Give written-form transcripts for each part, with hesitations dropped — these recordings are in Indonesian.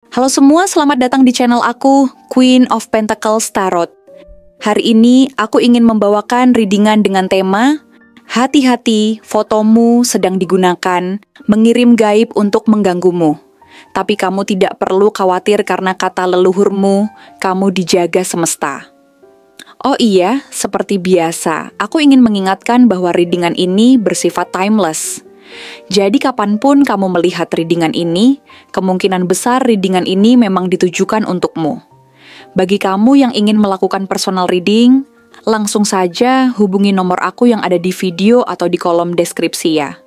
Halo semua, selamat datang di channel aku, Queen of Pentacles Tarot. Hari ini aku ingin membawakan readingan dengan tema hati-hati, fotomu sedang digunakan, mengirim gaib untuk mengganggumu. Tapi kamu tidak perlu khawatir karena kata leluhurmu, kamu dijaga semesta. Oh iya, seperti biasa, aku ingin mengingatkan bahwa readingan ini bersifat timeless. Jadi kapanpun kamu melihat readingan ini, kemungkinan besar readingan ini memang ditujukan untukmu. Bagi kamu yang ingin melakukan personal reading, langsung saja hubungi nomor aku yang ada di video atau di kolom deskripsi ya.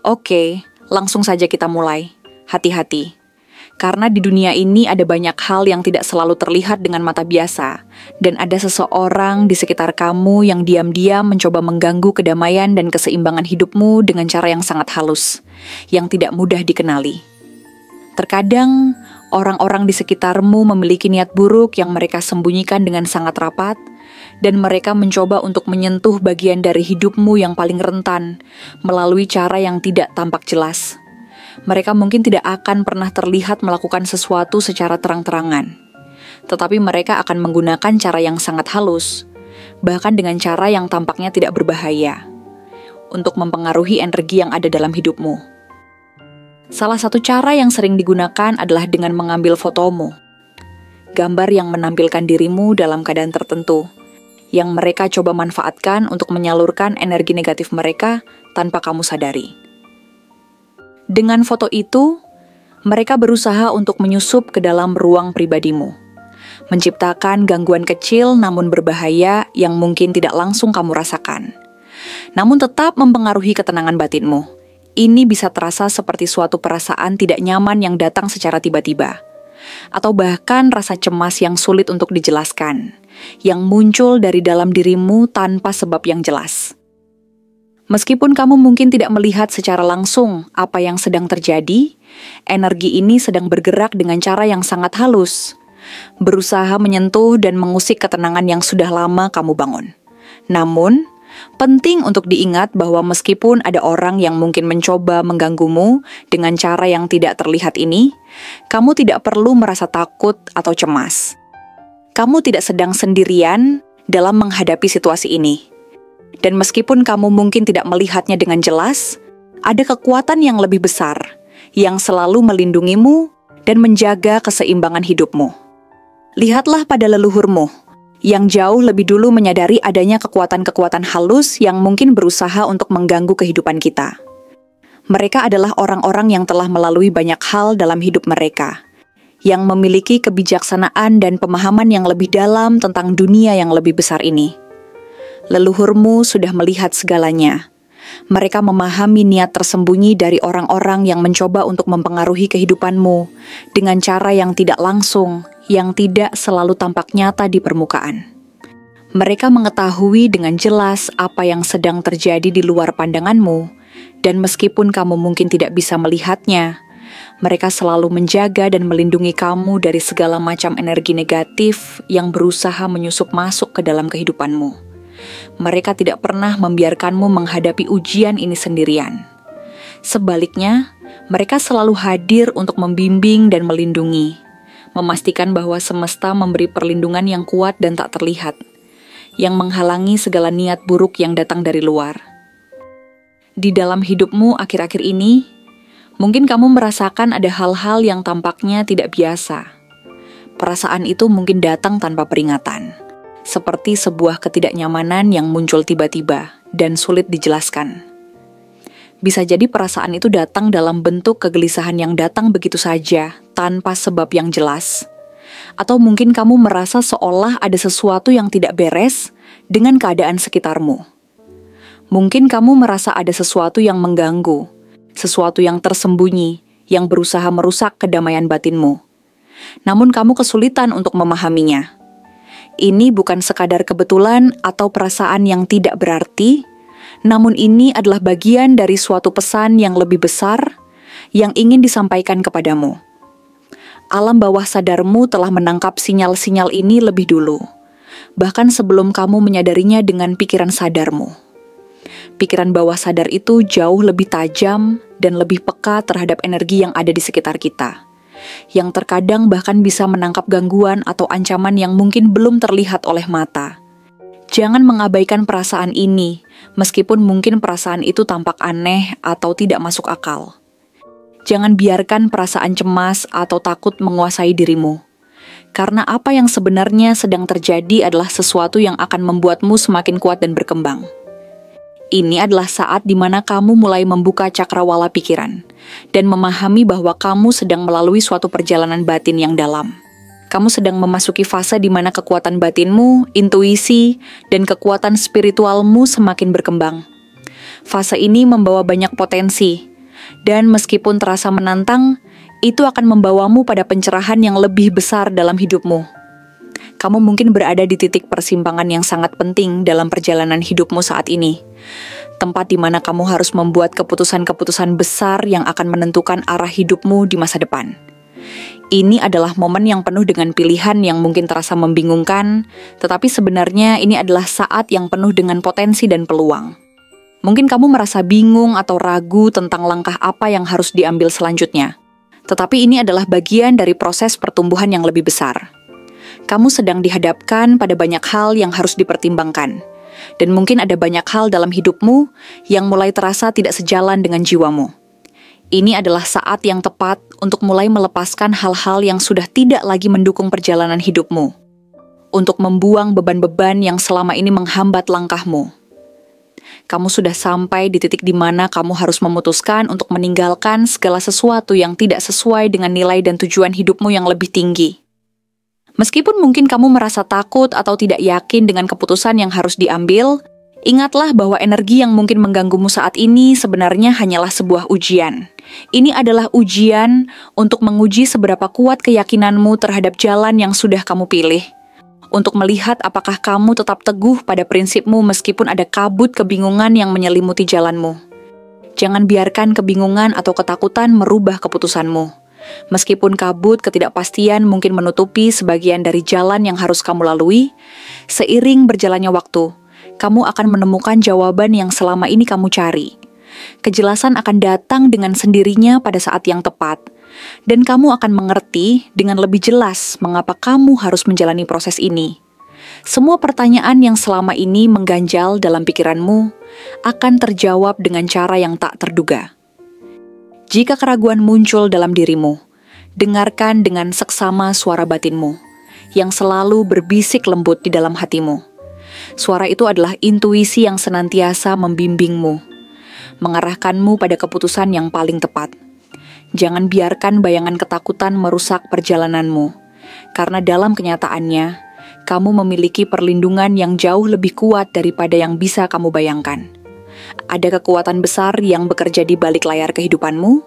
Oke, langsung saja kita mulai. Hati-hati. Karena di dunia ini ada banyak hal yang tidak selalu terlihat dengan mata biasa, dan ada seseorang di sekitar kamu yang diam-diam mencoba mengganggu kedamaian dan keseimbangan hidupmu dengan cara yang sangat halus, yang tidak mudah dikenali. Terkadang, orang-orang di sekitarmu memiliki niat buruk yang mereka sembunyikan dengan sangat rapat, dan mereka mencoba untuk menyentuh bagian dari hidupmu yang paling rentan, melalui cara yang tidak tampak jelas. Mereka mungkin tidak akan pernah terlihat melakukan sesuatu secara terang-terangan. Tetapi mereka akan menggunakan cara yang sangat halus, bahkan dengan cara yang tampaknya tidak berbahaya, untuk mempengaruhi energi yang ada dalam hidupmu. Salah satu cara yang sering digunakan adalah dengan mengambil fotomu. Gambar yang menampilkan dirimu dalam keadaan tertentu, yang mereka coba manfaatkan untuk menyalurkan energi negatif mereka tanpa kamu sadari. Dengan foto itu, mereka berusaha untuk menyusup ke dalam ruang pribadimu, menciptakan gangguan kecil namun berbahaya yang mungkin tidak langsung kamu rasakan, namun tetap mempengaruhi ketenangan batinmu. Ini bisa terasa seperti suatu perasaan tidak nyaman yang datang secara tiba-tiba, atau bahkan rasa cemas yang sulit untuk dijelaskan, yang muncul dari dalam dirimu tanpa sebab yang jelas. Meskipun kamu mungkin tidak melihat secara langsung apa yang sedang terjadi, energi ini sedang bergerak dengan cara yang sangat halus, berusaha menyentuh dan mengusik ketenangan yang sudah lama kamu bangun. Namun, penting untuk diingat bahwa meskipun ada orang yang mungkin mencoba mengganggumu dengan cara yang tidak terlihat ini, kamu tidak perlu merasa takut atau cemas. Kamu tidak sedang sendirian dalam menghadapi situasi ini. Dan meskipun kamu mungkin tidak melihatnya dengan jelas, ada kekuatan yang lebih besar, yang selalu melindungimu dan menjaga keseimbangan hidupmu. Lihatlah pada leluhurmu, yang jauh lebih dulu menyadari adanya kekuatan-kekuatan halus yang mungkin berusaha untuk mengganggu kehidupan kita. Mereka adalah orang-orang yang telah melalui banyak hal dalam hidup mereka, yang memiliki kebijaksanaan dan pemahaman yang lebih dalam tentang dunia yang lebih besar ini. Leluhurmu sudah melihat segalanya. Mereka memahami niat tersembunyi dari orang-orang yang mencoba untuk mempengaruhi kehidupanmu dengan cara yang tidak langsung, yang tidak selalu tampak nyata di permukaan. Mereka mengetahui dengan jelas apa yang sedang terjadi di luar pandanganmu, dan meskipun kamu mungkin tidak bisa melihatnya, mereka selalu menjaga dan melindungi kamu dari segala macam energi negatif yang berusaha menyusup masuk ke dalam kehidupanmu. Mereka tidak pernah membiarkanmu menghadapi ujian ini sendirian. Sebaliknya, mereka selalu hadir untuk membimbing dan melindungi, memastikan bahwa semesta memberi perlindungan yang kuat dan tak terlihat, yang menghalangi segala niat buruk yang datang dari luar. Di dalam hidupmu akhir-akhir ini, mungkin kamu merasakan ada hal-hal yang tampaknya tidak biasa. Perasaan itu mungkin datang tanpa peringatan, seperti sebuah ketidaknyamanan yang muncul tiba-tiba dan sulit dijelaskan. Bisa jadi perasaan itu datang dalam bentuk kegelisahan yang datang begitu saja, tanpa sebab yang jelas. Atau mungkin kamu merasa seolah ada sesuatu yang tidak beres dengan keadaan sekitarmu. Mungkin kamu merasa ada sesuatu yang mengganggu, sesuatu yang tersembunyi, yang berusaha merusak kedamaian batinmu. Namun kamu kesulitan untuk memahaminya. Ini bukan sekadar kebetulan atau perasaan yang tidak berarti, namun ini adalah bagian dari suatu pesan yang lebih besar yang ingin disampaikan kepadamu. Alam bawah sadarmu telah menangkap sinyal-sinyal ini lebih dulu, bahkan sebelum kamu menyadarinya dengan pikiran sadarmu. Pikiran bawah sadar itu jauh lebih tajam dan lebih peka terhadap energi yang ada di sekitar kita, yang terkadang bahkan bisa menangkap gangguan atau ancaman yang mungkin belum terlihat oleh mata. Jangan mengabaikan perasaan ini, meskipun mungkin perasaan itu tampak aneh atau tidak masuk akal. Jangan biarkan perasaan cemas atau takut menguasai dirimu. Karena apa yang sebenarnya sedang terjadi adalah sesuatu yang akan membuatmu semakin kuat dan berkembang. Ini adalah saat di mana kamu mulai membuka cakrawala pikiran dan memahami bahwa kamu sedang melalui suatu perjalanan batin yang dalam. Kamu sedang memasuki fase di mana kekuatan batinmu, intuisi, dan kekuatan spiritualmu semakin berkembang. Fase ini membawa banyak potensi, dan meskipun terasa menantang, itu akan membawamu pada pencerahan yang lebih besar dalam hidupmu. Kamu mungkin berada di titik persimpangan yang sangat penting dalam perjalanan hidupmu saat ini. Tempat di mana kamu harus membuat keputusan-keputusan besar yang akan menentukan arah hidupmu di masa depan. Ini adalah momen yang penuh dengan pilihan yang mungkin terasa membingungkan, tetapi sebenarnya ini adalah saat yang penuh dengan potensi dan peluang. Mungkin kamu merasa bingung atau ragu tentang langkah apa yang harus diambil selanjutnya. Tetapi ini adalah bagian dari proses pertumbuhan yang lebih besar. Kamu sedang dihadapkan pada banyak hal yang harus dipertimbangkan. Dan mungkin ada banyak hal dalam hidupmu yang mulai terasa tidak sejalan dengan jiwamu. Ini adalah saat yang tepat untuk mulai melepaskan hal-hal yang sudah tidak lagi mendukung perjalanan hidupmu. Untuk membuang beban-beban yang selama ini menghambat langkahmu. Kamu sudah sampai di titik di mana kamu harus memutuskan untuk meninggalkan segala sesuatu yang tidak sesuai dengan nilai dan tujuan hidupmu yang lebih tinggi. Meskipun mungkin kamu merasa takut atau tidak yakin dengan keputusan yang harus diambil, ingatlah bahwa energi yang mungkin mengganggumu saat ini sebenarnya hanyalah sebuah ujian. Ini adalah ujian untuk menguji seberapa kuat keyakinanmu terhadap jalan yang sudah kamu pilih. Untuk melihat apakah kamu tetap teguh pada prinsipmu meskipun ada kabut kebingungan yang menyelimuti jalanmu. Jangan biarkan kebingungan atau ketakutan merubah keputusanmu. Meskipun kabut ketidakpastian mungkin menutupi sebagian dari jalan yang harus kamu lalui, seiring berjalannya waktu, kamu akan menemukan jawaban yang selama ini kamu cari. Kejelasan akan datang dengan sendirinya pada saat yang tepat, dan kamu akan mengerti dengan lebih jelas mengapa kamu harus menjalani proses ini. Semua pertanyaan yang selama ini mengganjal dalam pikiranmu akan terjawab dengan cara yang tak terduga. Jika keraguan muncul dalam dirimu, dengarkan dengan seksama suara batinmu, yang selalu berbisik lembut di dalam hatimu. Suara itu adalah intuisi yang senantiasa membimbingmu, mengarahkanmu pada keputusan yang paling tepat. Jangan biarkan bayangan ketakutan merusak perjalananmu, karena dalam kenyataannya, kamu memiliki perlindungan yang jauh lebih kuat daripada yang bisa kamu bayangkan. Ada kekuatan besar yang bekerja di balik layar kehidupanmu,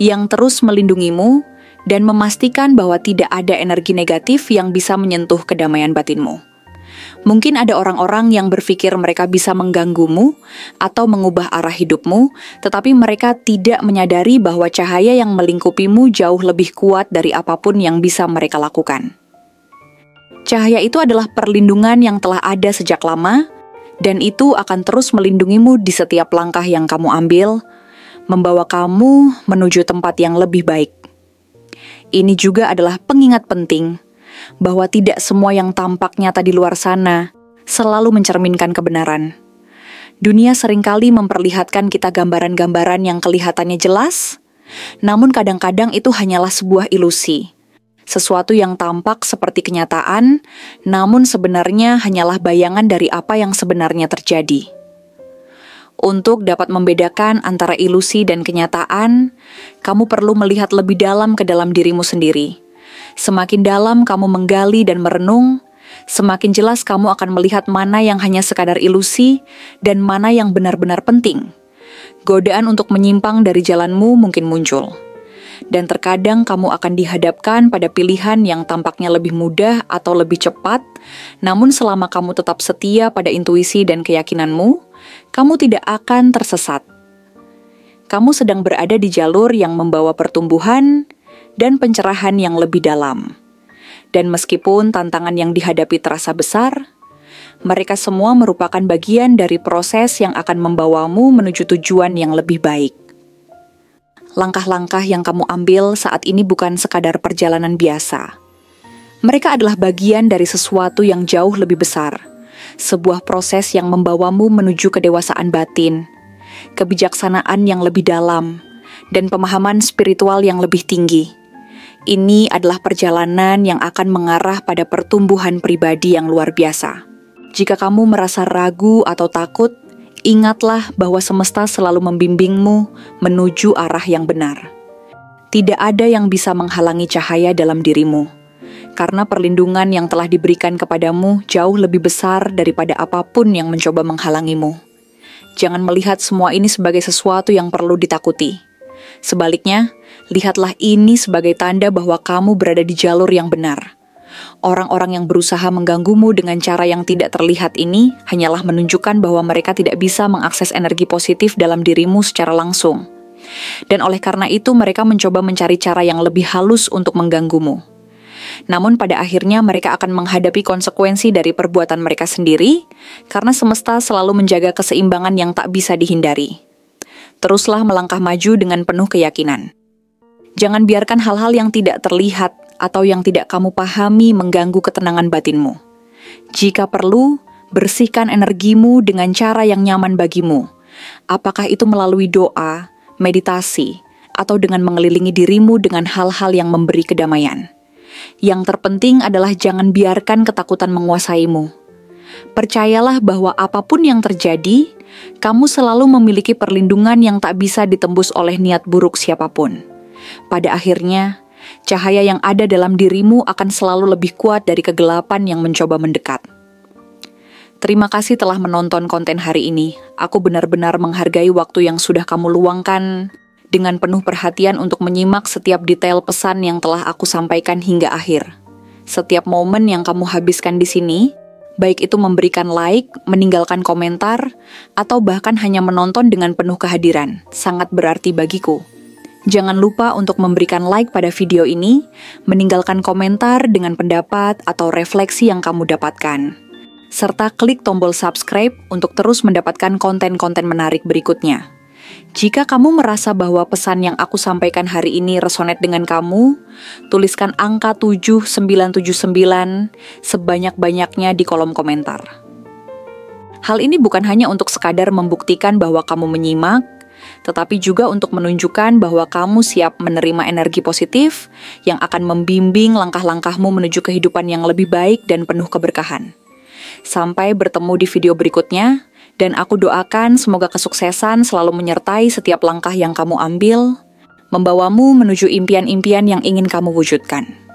yang terus melindungimu dan memastikan bahwa tidak ada energi negatif yang bisa menyentuh kedamaian batinmu. Mungkin ada orang-orang yang berpikir mereka bisa mengganggumu atau mengubah arah hidupmu, tetapi mereka tidak menyadari bahwa cahaya yang melingkupimu jauh lebih kuat dari apapun yang bisa mereka lakukan. Cahaya itu adalah perlindungan yang telah ada sejak lama, dan itu akan terus melindungimu di setiap langkah yang kamu ambil, membawa kamu menuju tempat yang lebih baik. Ini juga adalah pengingat penting, bahwa tidak semua yang tampak nyata di luar sana selalu mencerminkan kebenaran. Dunia seringkali memperlihatkan kita gambaran-gambaran yang kelihatannya jelas, namun kadang-kadang itu hanyalah sebuah ilusi. Sesuatu yang tampak seperti kenyataan, namun sebenarnya hanyalah bayangan dari apa yang sebenarnya terjadi. Untuk dapat membedakan antara ilusi dan kenyataan, kamu perlu melihat lebih dalam ke dalam dirimu sendiri. Semakin dalam kamu menggali dan merenung, semakin jelas kamu akan melihat mana yang hanya sekadar ilusi dan mana yang benar-benar penting. Godaan untuk menyimpang dari jalanmu mungkin muncul. Dan terkadang kamu akan dihadapkan pada pilihan yang tampaknya lebih mudah atau lebih cepat, namun selama kamu tetap setia pada intuisi dan keyakinanmu, kamu tidak akan tersesat. Kamu sedang berada di jalur yang membawa pertumbuhan dan pencerahan yang lebih dalam. Dan meskipun tantangan yang dihadapi terasa besar, mereka semua merupakan bagian dari proses yang akan membawamu menuju tujuan yang lebih baik. langkah-langkah yang kamu ambil saat ini bukan sekadar perjalanan biasa. Mereka adalah bagian dari sesuatu yang jauh lebih besar, sebuah proses yang membawamu menuju kedewasaan batin, kebijaksanaan yang lebih dalam, dan pemahaman spiritual yang lebih tinggi. Ini adalah perjalanan yang akan mengarah pada pertumbuhan pribadi yang luar biasa. Jika kamu merasa ragu atau takut, ingatlah bahwa semesta selalu membimbingmu menuju arah yang benar. Tidak ada yang bisa menghalangi cahaya dalam dirimu, karena perlindungan yang telah diberikan kepadamu jauh lebih besar daripada apapun yang mencoba menghalangimu. Jangan melihat semua ini sebagai sesuatu yang perlu ditakuti. Sebaliknya, lihatlah ini sebagai tanda bahwa kamu berada di jalur yang benar. Orang-orang yang berusaha mengganggumu dengan cara yang tidak terlihat ini hanyalah menunjukkan bahwa mereka tidak bisa mengakses energi positif dalam dirimu secara langsung. Dan oleh karena itu mereka mencoba mencari cara yang lebih halus untuk mengganggumu. Namun pada akhirnya mereka akan menghadapi konsekuensi dari perbuatan mereka sendiri, karena semesta selalu menjaga keseimbangan yang tak bisa dihindari. Teruslah melangkah maju dengan penuh keyakinan. Jangan biarkan hal-hal yang tidak terlihat atau yang tidak kamu pahami mengganggu ketenangan batinmu. Jika perlu, bersihkan energimu dengan cara yang nyaman bagimu. Apakah itu melalui doa, meditasi, atau dengan mengelilingi dirimu dengan hal-hal yang memberi kedamaian. Yang terpenting adalah jangan biarkan ketakutan menguasaimu. Percayalah bahwa apapun yang terjadi, kamu selalu memiliki perlindungan yang tak bisa ditembus oleh niat buruk siapapun. Pada akhirnya, cahaya yang ada dalam dirimu akan selalu lebih kuat dari kegelapan yang mencoba mendekat. Terima kasih telah menonton konten hari ini. Aku benar-benar menghargai waktu yang sudah kamu luangkan dengan penuh perhatian untuk menyimak setiap detail pesan yang telah aku sampaikan hingga akhir. Setiap momen yang kamu habiskan di sini, baik itu memberikan like, meninggalkan komentar, atau bahkan hanya menonton dengan penuh kehadiran, sangat berarti bagiku. Jangan lupa untuk memberikan like pada video ini, meninggalkan komentar dengan pendapat atau refleksi yang kamu dapatkan, serta klik tombol subscribe untuk terus mendapatkan konten-konten menarik berikutnya. Jika kamu merasa bahwa pesan yang aku sampaikan hari ini resonate dengan kamu, tuliskan angka 7979 sebanyak-banyaknya di kolom komentar. Hal ini bukan hanya untuk sekadar membuktikan bahwa kamu menyimak, tetapi juga untuk menunjukkan bahwa kamu siap menerima energi positif yang akan membimbing langkah-langkahmu menuju kehidupan yang lebih baik dan penuh keberkahan. Sampai bertemu di video berikutnya, dan aku doakan semoga kesuksesan selalu menyertai setiap langkah yang kamu ambil, membawamu menuju impian-impian yang ingin kamu wujudkan.